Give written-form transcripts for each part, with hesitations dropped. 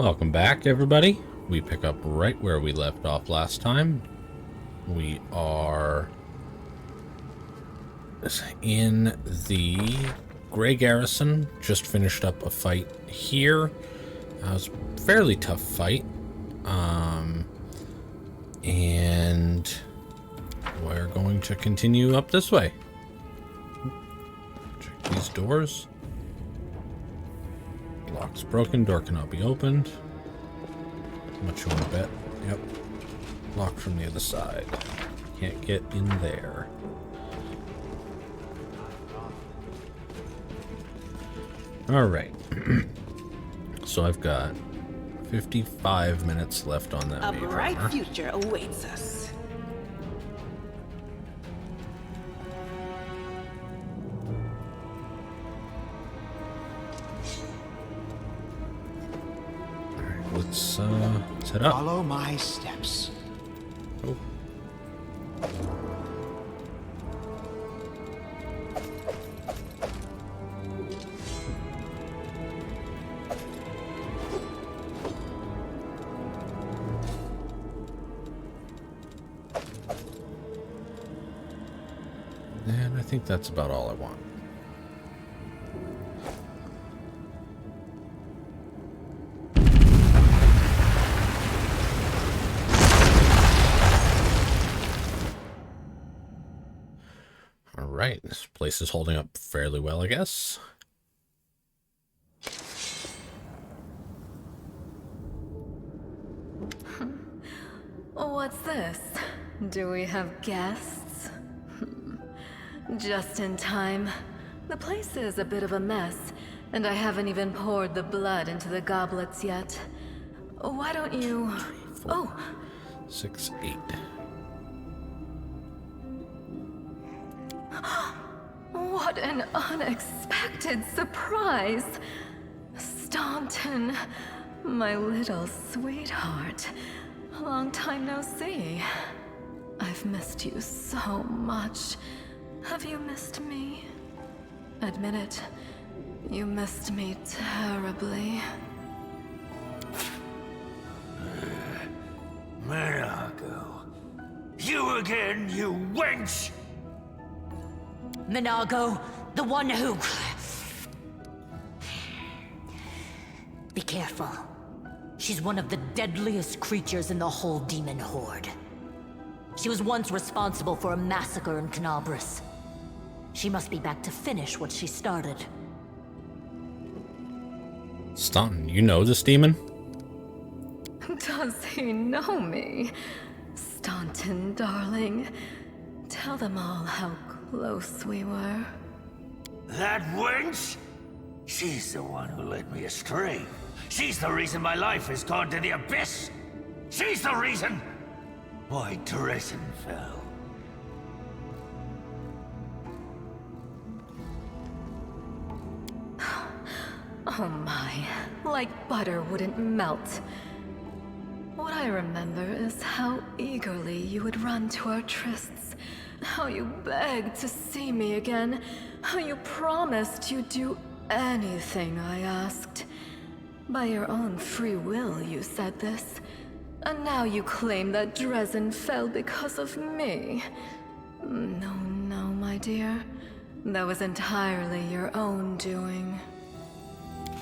Welcome back, everybody. We pick up right where we left off last time. We are in the Gray Garrison. Just finished up a fight here. It was a fairly tough fight. And we're going to continue up this way. Check these doors. Lock's broken, door cannot be opened. How much you want to bet? Yep. Locked from the other side. Can't get in there. Alright. So I've got 55 minutes left on that. A bright future awaits us. Let's head up. Follow my steps. Oh. And I think that's about all I want. Alright, this place is holding up fairly well, I guess. What's this? Do we have guests? Just in time. The place is a bit of a mess, and I haven't even poured the blood into the goblets yet. Why don't you... 4, 6, 8. What an unexpected surprise! Staunton, my little sweetheart. Long time no see. I've missed you so much. Have you missed me? Admit it, you missed me terribly. Minago. You again, you wench! Minago, the one who... Be careful. She's one of the deadliest creatures in the whole demon horde. She was once responsible for a massacre in Canabras. She must be back to finish what she started. Staunton, you know this demon? Does he know me? Staunton, darling. Tell them all how close we were. That wench? She's the one who led me astray. She's the reason my life has gone to the abyss. She's the reason why Dresden fell. Oh my, like butter wouldn't melt. What I remember is how eagerly you would run to our trysts, how you begged to see me again, how you promised you'd do anything I asked. By your own free will, you said this. And now you claim that Dresden fell because of me. No, no, my dear. That was entirely your own doing.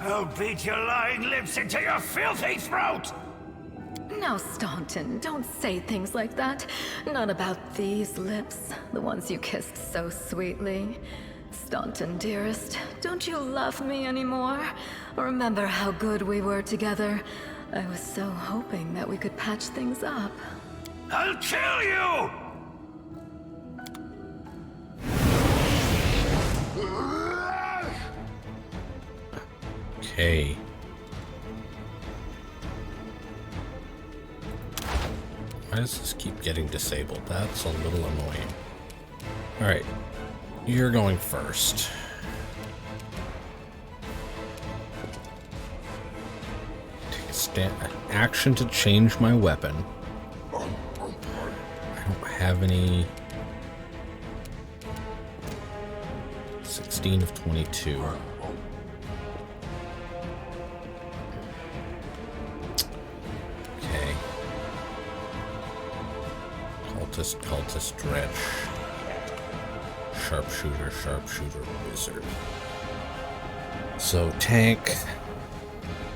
I'll beat your lying lips into your filthy throat! Now, Staunton, don't say things like that. Not about these lips, the ones you kissed so sweetly. Staunton, dearest, don't you love me anymore? Remember how good we were together? I was so hoping that we could patch things up. I'll kill you! Okay. Why does this keep getting disabled? That's a little annoying. Alright. You're going first. Take an action to change my weapon. I don't have any... 16 of 22. cultist, dredge. Sharpshooter, wizard. So tank,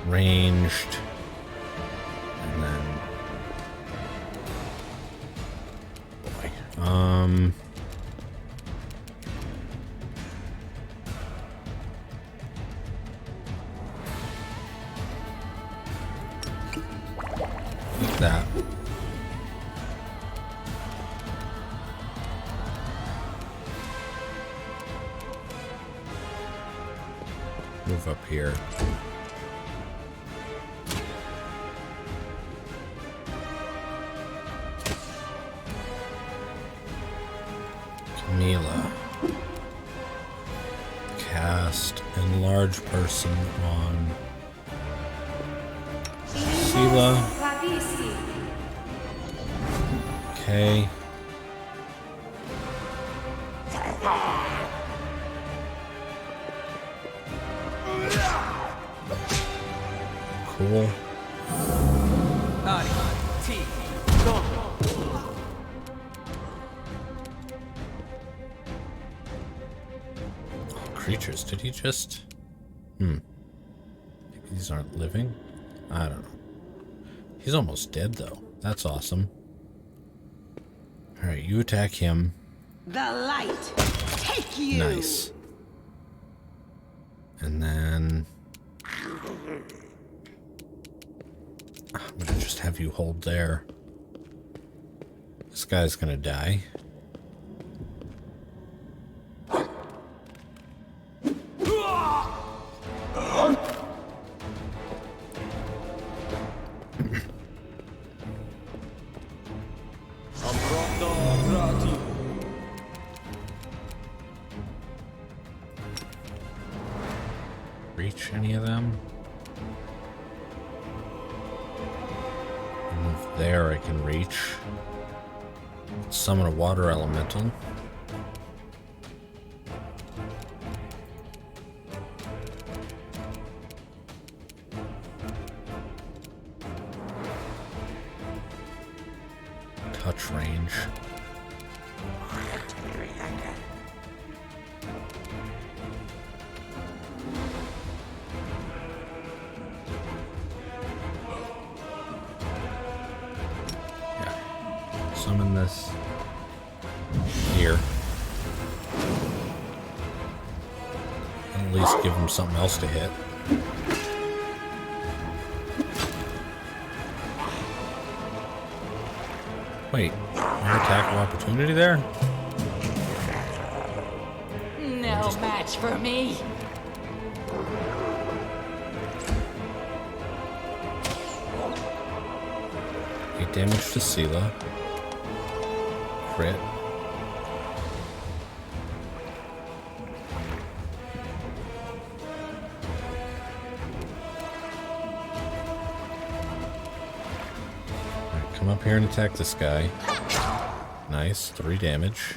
ranged, and then boy. Like that. Move up here. Camila. Cast enlarge person on Sela. Okay. Cool. Creatures, did he just... Maybe these aren't living? I don't know. He's almost dead, though. That's awesome. Alright, you attack him. The light, take you! Nice. And then... I'm gonna just have you hold there. This guy's gonna die. Reach any of them? Move there, I can reach. Summon a water elemental. Touch range. Summon this here. At least give him something else to hit. Wait, no attack of opportunity there? No match for me. 8 damage to Sela. Crit. Alright, come up here and attack this guy. Nice, 3 damage.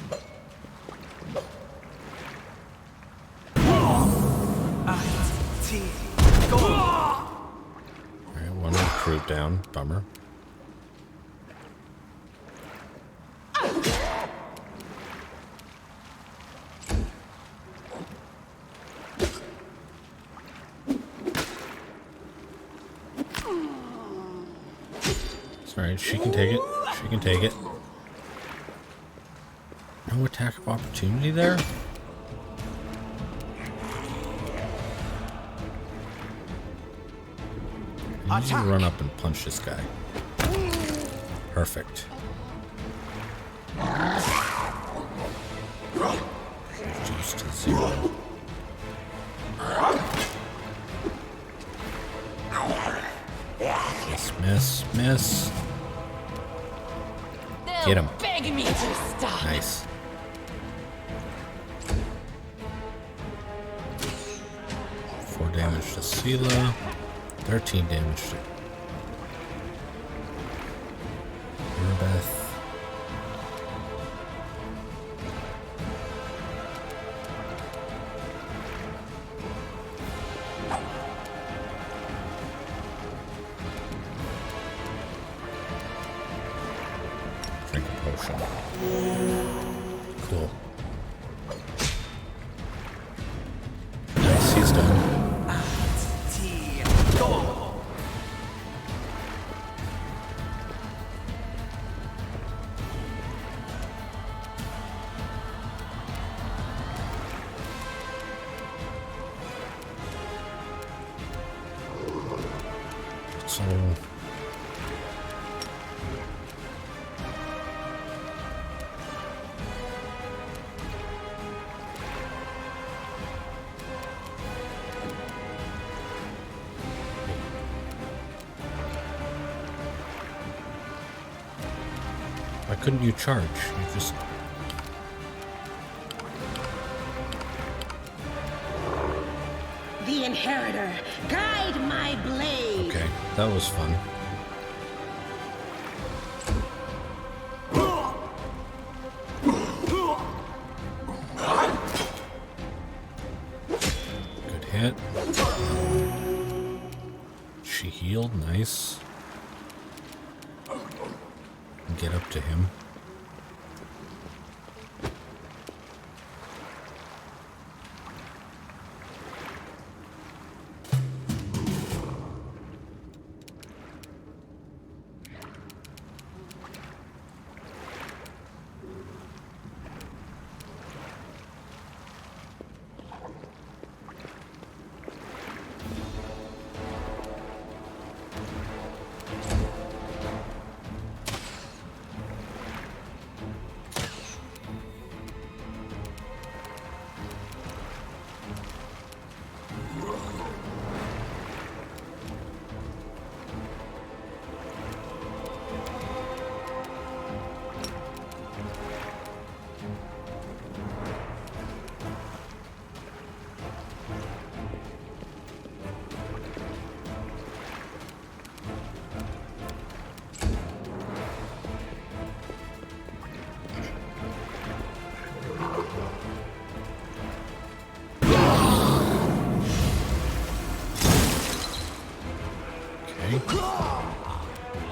Alright, one recruit down. Bummer. Alright, she can take it. She can take it. No attack of opportunity there? I need to run up and punch this guy. Perfect. Reduce to 0. Miss, miss. Get him. Beg me to stop. Nice. Four damage to Sela. 13 damage to Urbeth. Drink a potion. Cool. Nice, he's done. So why couldn't you charge? You just The Inheritor, guide my blade. okay, that was fun. Good hit. She healed, nice. Get up to him.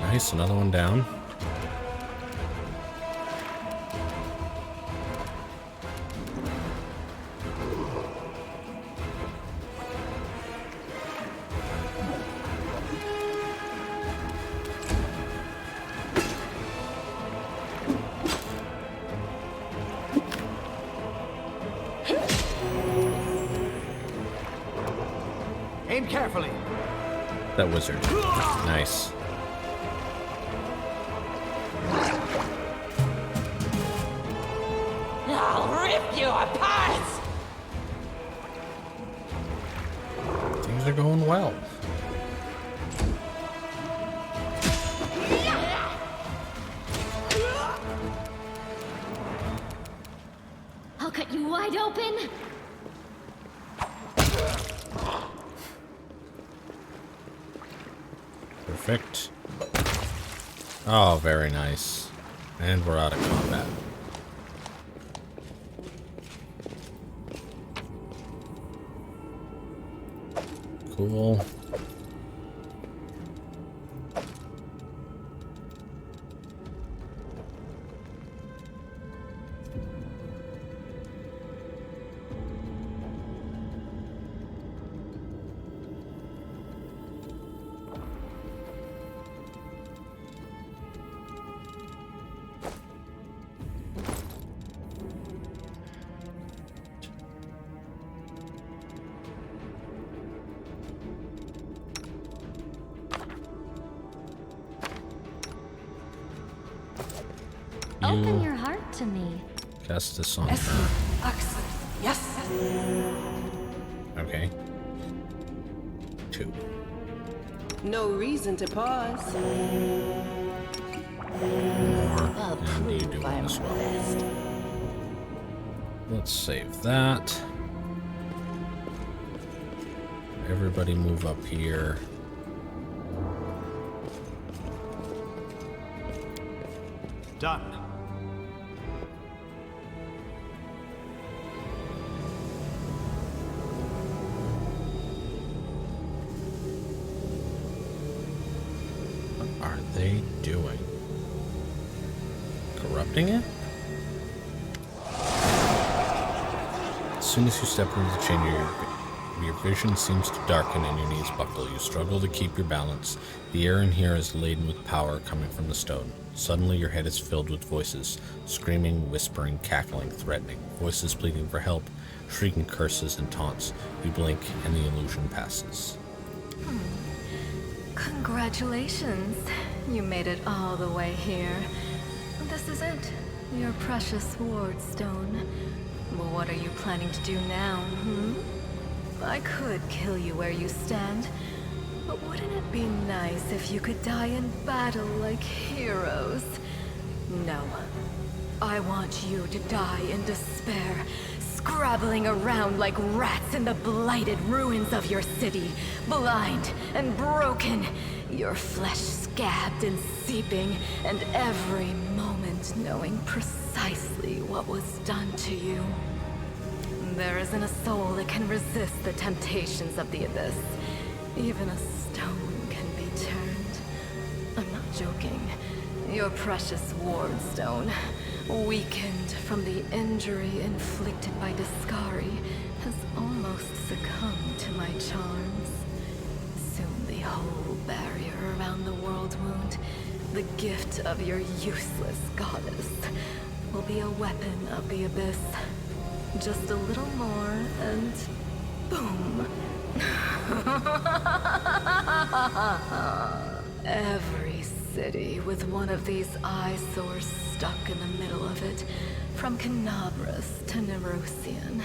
Nice, another one down. Aim carefully. That wizard. Nice. I'll rip you apart! Things are going well. I'll cut you wide open. Perfect. Oh, very nice. And we're out of combat. Cool. Open your heart to me. Cast this on her. Yes. Okay. 2. No reason to pause. More. I'll And you do prove one I'm as well. best. Let's save that. Everybody move up here. Done. What are they doing? corrupting it? As soon as you step into the chamber, your vision seems to darken and your knees buckle. You struggle to keep your balance. The air in here is laden with power coming from the stone. Suddenly your head is filled with voices, screaming, whispering, cackling, threatening. Voices pleading for help, shrieking curses and taunts. You blink and the illusion passes. Congratulations. You made it all the way here. This is it. Your precious ward stone. Well, what are you planning to do now, I could kill you where you stand, but wouldn't it be nice if you could die in battle like heroes? No. I want you to die in despair, scrabbling around like rats in the blighted ruins of your city, blind and broken, your flesh scabbed and seeping, and every moment knowing precisely what was done to you. There isn't a soul that can resist the temptations of the abyss. Even a stone can be turned. I'm not joking. Your precious ward stone, weakened from the injury inflicted by Discari, has almost succumbed to my charms. Soon the whole barrier around the world wound, the gift of your useless goddess, will be a weapon of the abyss. Just a little more, and boom. Every city with one of these eyesores stuck in the middle of it, from Canabras to Nerosian,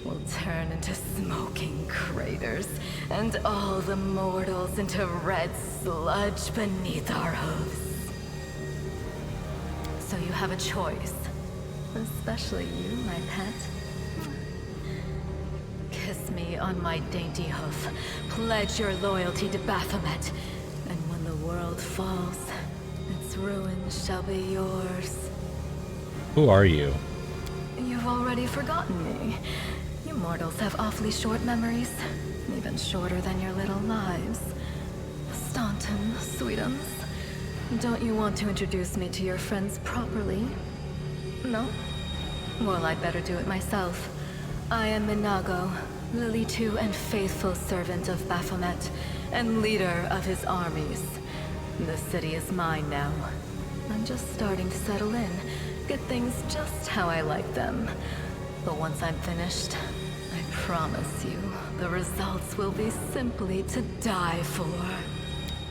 will turn into smoking craters, and all the mortals into red sludge beneath our hooves. So you have a choice. Especially you, my pet. Kiss me on my dainty hoof. Pledge your loyalty to Baphomet. And when the world falls, its ruins shall be yours. Who are you? You've already forgotten me. You mortals have awfully short memories. Even shorter than your little lives. Staunton, sweetums. Don't you want to introduce me to your friends properly? No? Well, I'd better do it myself. I am Minago, Lily II and faithful servant of Baphomet, and leader of his armies. The city is mine now. I'm just starting to settle in, get things just how I like them. But once I'm finished, I promise you, the results will be simply to die for.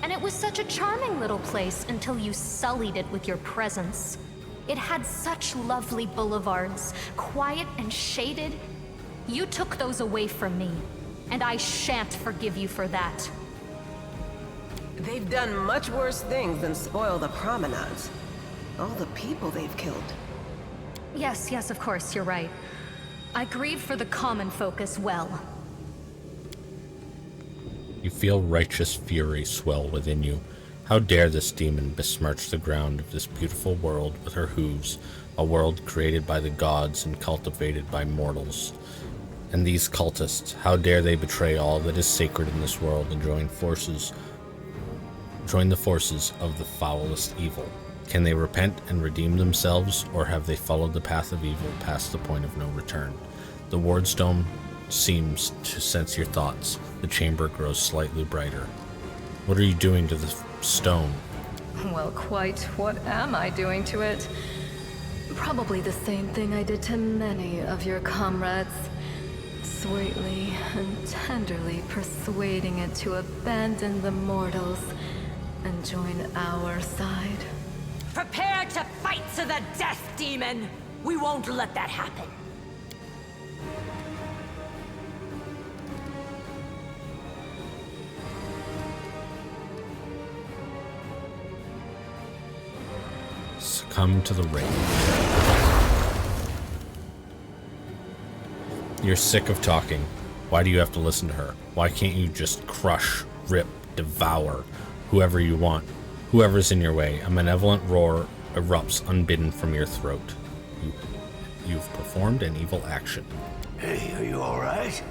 And it was such a charming little place until you sullied it with your presence. It had such lovely boulevards, quiet and shaded. You took those away from me, and I shan't forgive you for that. They've done much worse things than spoil the promenades. All the people they've killed. Yes, of course, you're right. I grieve for the common folk as well. You feel righteous fury swell within you. How dare this demon besmirch the ground of this beautiful world with her hooves, a world created by the gods and cultivated by mortals. And these cultists, how dare they betray all that is sacred in this world and join the forces of the foulest evil? Can they repent and redeem themselves, or have they followed the path of evil past the point of no return? The wardstone seems to sense your thoughts. The chamber grows slightly brighter. What are you doing to the stone? Well, quite what am I doing to it? Probably the same thing I did to many of your comrades. Sweetly and tenderly persuading it to abandon the mortals and join our side. Prepare to fight to the death, demon! We won't let that happen. Succumb to the rage. You're sick of talking. Why do you have to listen to her? Why can't you just crush, rip, devour whoever you want? Whoever's in your way. A malevolent roar erupts unbidden from your throat. You've performed an evil action. Hey, are you alright?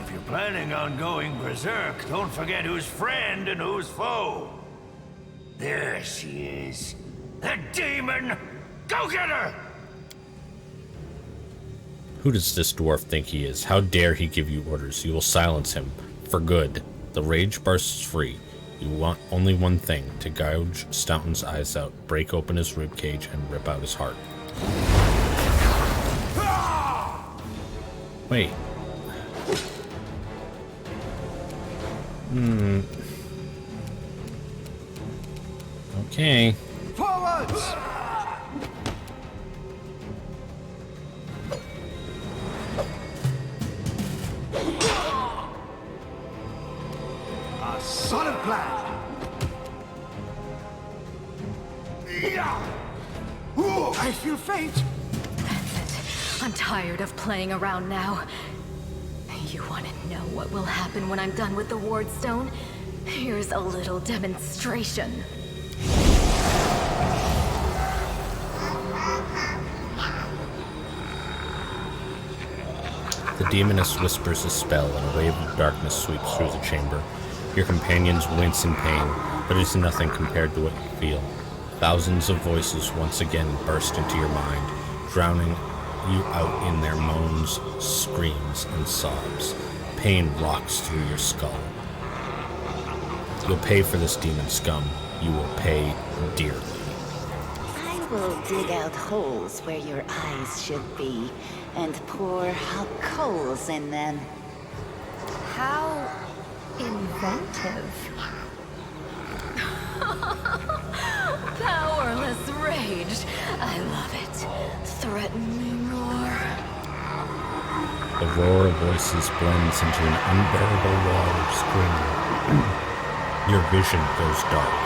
If you're planning on going berserk, don't forget who's friend and who's foe. There she is. The demon! Go get her! Who does this dwarf think he is? How dare he give you orders? You will silence him. For good. The rage bursts free. You want only one thing, to gouge Staunton's eyes out, break open his ribcage, and rip out his heart. Wait. Okay. Forwards! A solid plan. I feel faint. That's it. I'm tired of playing around now. You want to know what will happen when I'm done with the Wardstone? Here's a little demonstration. The demoness whispers a spell, and a wave of darkness sweeps through the chamber. Your companions wince in pain, but it is nothing compared to what you feel. Thousands of voices once again burst into your mind, drowning you out in their moans, screams, and sobs. Pain rocks through your skull. You'll pay for this demon scum. You will pay dearly. I will dig out holes where your eyes should be, and pour hot coals in them. How inventive. Powerless rage. I love it. Threaten me more. The roar of voices blends into an unbearable wall of screaming. Your vision goes dark.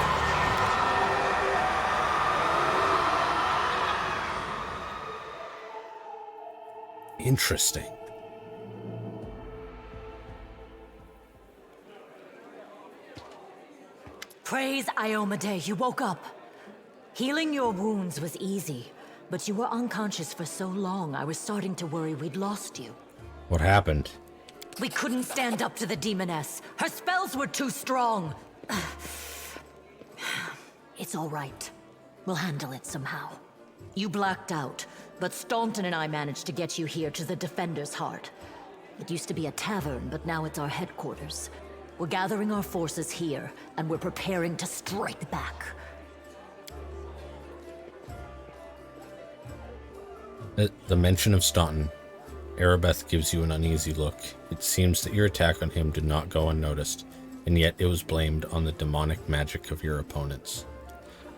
Interesting. Praise Iomade, you woke up. Healing your wounds was easy, but you were unconscious for so long I was starting to worry we'd lost you. What happened? We couldn't stand up to the demoness. Her spells were too strong. It's all right. We'll handle it somehow. You blacked out, but Staunton and I managed to get you here to the Defender's Heart. It used to be a tavern, but now it's our headquarters. We're gathering our forces here, and we're preparing to strike back. The mention of Staunton, Erebeth gives you an uneasy look. It seems that your attack on him did not go unnoticed, and yet it was blamed on the demonic magic of your opponents.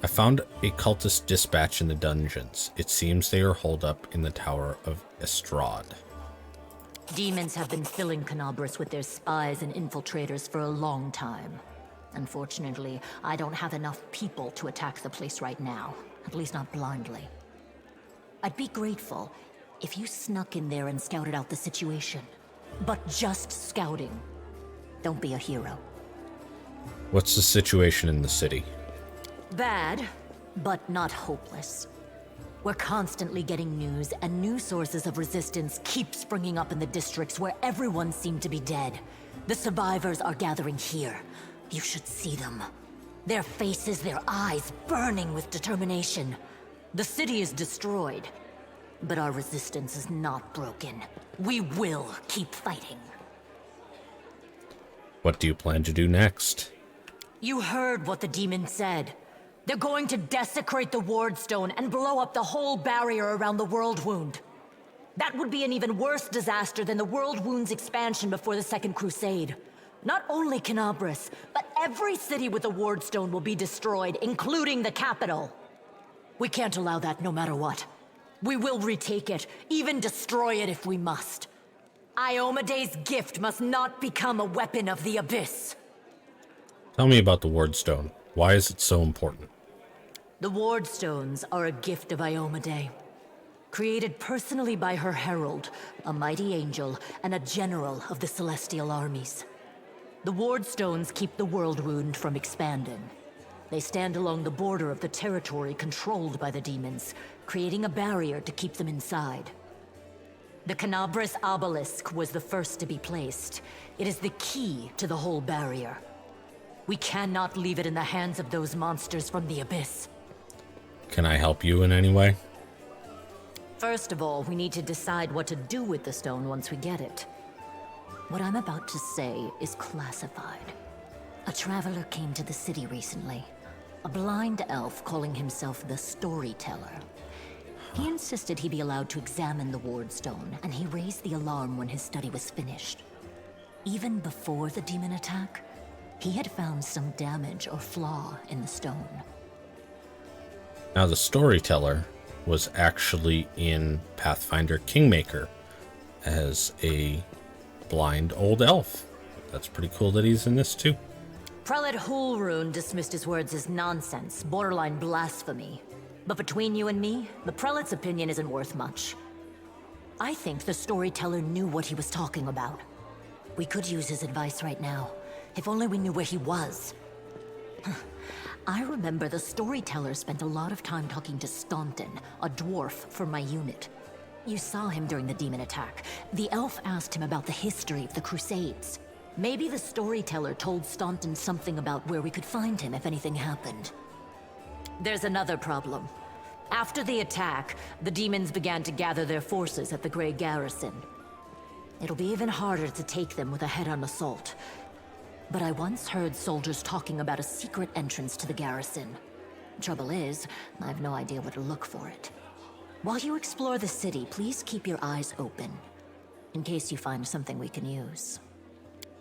I found a cultist dispatch in the dungeons. It seems they are holed up in the Tower of Estrade. Demons have been filling Canabras with their spies and infiltrators for a long time. Unfortunately, I don't have enough people to attack the place right now, at least not blindly. I'd be grateful if you snuck in there and scouted out the situation. But just scouting. Don't be a hero. What's the situation in the city? Bad, but not hopeless. We're constantly getting news, and new sources of resistance keep springing up in the districts where everyone seemed to be dead. The survivors are gathering here. You should see them. Their faces, their eyes burning with determination. The city is destroyed, but our resistance is not broken. We will keep fighting. What do you plan to do next? You heard what the demon said. They're going to desecrate the Wardstone and blow up the whole barrier around the World Wound. That would be an even worse disaster than the World Wound's expansion before the Second Crusade. Not only Canabras, but every city with a Wardstone will be destroyed, including the capital. We can't allow that no matter what. We will retake it, even destroy it if we must. Iomade's gift must not become a weapon of the Abyss. Tell me about the Wardstone. Why is it so important? The Wardstones are a gift of Iomade. Created personally by her herald, a mighty angel, and a general of the Celestial armies. The Wardstones keep the World Wound from expanding. They stand along the border of the territory controlled by the demons, creating a barrier to keep them inside. The Canabras Obelisk was the first to be placed. It is the key to the whole barrier. We cannot leave it in the hands of those monsters from the Abyss. Can I help you in any way? First of all, we need to decide what to do with the stone once we get it. What I'm about to say is classified. A traveler came to the city recently. A blind elf calling himself the Storyteller. He insisted he be allowed to examine the ward stone, and he raised the alarm when his study was finished. Even before the demon attack, he had found some damage or flaw in the stone. Now, the Storyteller was actually in Pathfinder Kingmaker as a blind old elf. That's pretty cool that he's in this too. Prelate Hulrune dismissed his words as nonsense, borderline blasphemy. But between you and me, the prelate's opinion isn't worth much. I think the Storyteller knew what he was talking about. We could use his advice right now, if only we knew where he was. I remember the Storyteller spent a lot of time talking to Staunton, a dwarf from my unit. You saw him during the demon attack. The elf asked him about the history of the Crusades. Maybe the Storyteller told Staunton something about where we could find him if anything happened. There's another problem. After the attack, the demons began to gather their forces at the Gray Garrison. It'll be even harder to take them with a head-on assault. But I once heard soldiers talking about a secret entrance to the garrison. Trouble is, I have no idea where to look for it. While you explore the city, please keep your eyes open, in case you find something we can use.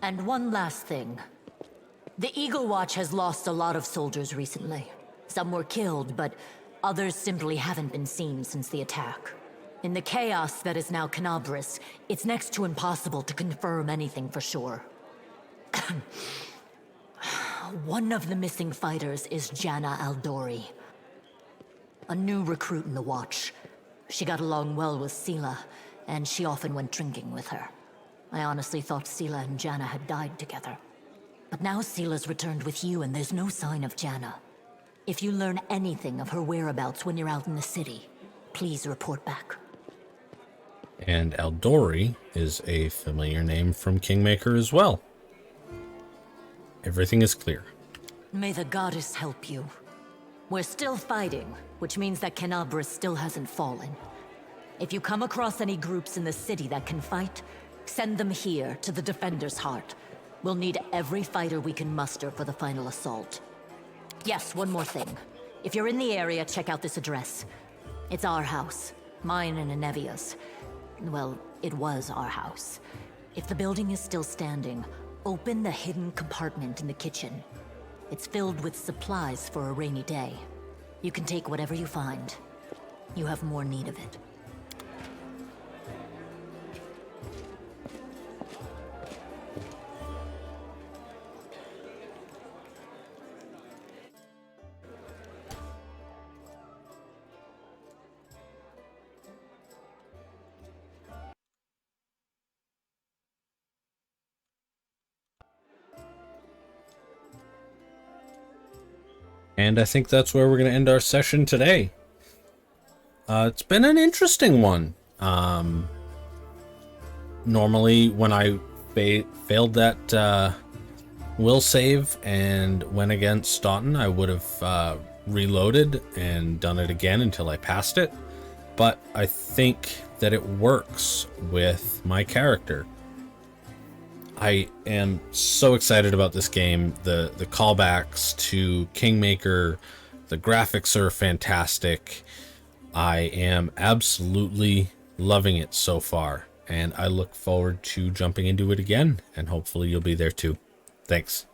And one last thing. The Eagle Watch has lost a lot of soldiers recently. Some were killed, but others simply haven't been seen since the attack. In the chaos that is now Canabris, it's next to impossible to confirm anything for sure. One of the missing fighters is Janna Aldori, a new recruit in the Watch. She got along well with Sela, and she often went drinking with her. I honestly thought Sela and Janna had died together. But now Sela's returned with you, and there's no sign of Janna. If you learn anything of her whereabouts when you're out in the city, please report back. And Aldori is a familiar name from Kingmaker as well. Everything is clear. May the goddess help you. We're still fighting, which means that Canabris still hasn't fallen. If you come across any groups in the city that can fight, send them here to the Defender's Heart. We'll need every fighter we can muster for the final assault. Yes, one more thing. If you're in the area, check out this address. It's our house. Mine and Anevia's. Well, it was our house. If the building is still standing, open the hidden compartment in the kitchen. It's filled with supplies for a rainy day. You can take whatever you find. You have more need of it. And I think that's where we're going to end our session today. It's been an interesting one. Normally, when I failed that will save and went against Staunton, I would have reloaded and done it again until I passed it. But I think that it works with my character. I am so excited about this game. The callbacks to Kingmaker, the graphics are fantastic. I am absolutely loving it so far, and I look forward to jumping into it again, and hopefully you'll be there too. Thanks.